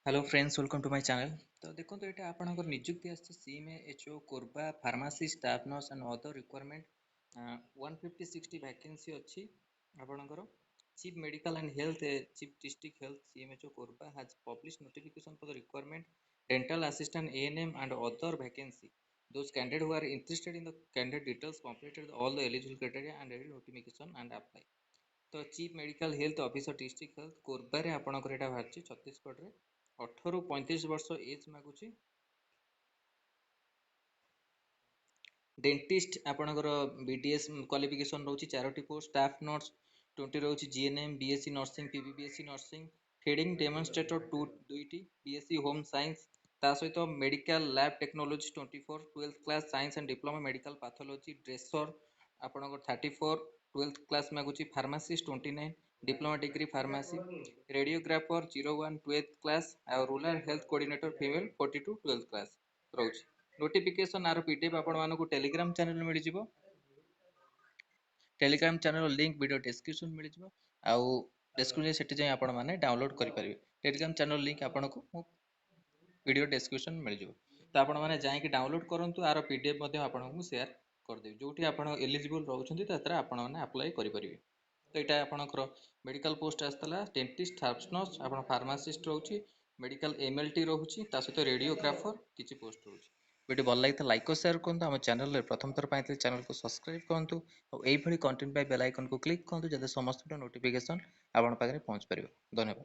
Hello friends, welcome to my channel. तो देखो तो यहाँ आपंकर निजुक्ति आसी CMHO Korba pharmacy staff nurse and other requirement 150-60 vacancy अच्छी आपंकर chief medical and health chief district health CMHO Korba has publish notification for the requirement dental assistant ANM and other vacancy. Those candidates who are interested in the candidate details completed all the eligible criteria and read notification and apply. तो chief medical health officer district health Korba आपंकर यहाँ बाहर छत्तीसगढ़ में 18 ରୁ 35 वर्ष age मागुची। Dentist आपणकर BDS qualification रोची 4टी पोस्ट स्टाफ नर्स 20 रोची GNM BSc nursing PBBSc nursing feeding demonstrator 2टी BSc होम साइंस ता सहित medical lab technology 24 12th class science and diploma medical pathology dresser आपणकर 34 12th क्लास मागुची pharmacist 29 diploma degree pharmacy radiographer 01 12th class और rural health coordinator female 42 12th class रोची। Notification आर PDF आपण मानकु Telegram channel मिल जिवो। Telegram channel link video description मिल जिवो आउ डिस्क्रिप्शन सेठी जाय आपण माने डाउनलोड करि परिबे। टेलीग्राम चैनल लिंक आपनको वीडियो डिस्क्रिप्शन मिल जिवो। तो आपण माने जाय कि डाउनलोड करंतु आर पीडीएफ मध्ये आपनको शेयर कर देबी। जोठी आपण एलिजिबल रहउछन्ती ततरा आपण माने अप्लाई करि परिबे। तो एटा आपणकर मेडिकल पोस्ट आस्तला डेंटिस्ट स्टाफ नर्स आपण फार्मासिस्ट रहउची मेडिकल एमएलटी रहउची ता सहित रेडियोग्राफर किछि पोस्ट रहउची। वीडियो भल लगी लाइक और शेयर करूँ। आम चैनल प्रथम थर पाई चैनल को सब्सक्राइब करूँ और यही कंटेंट बेल आइकन को क्लिक करूँ जब समस्त नोटिफिकेशन आप पहुँच पार। धन्यवाद।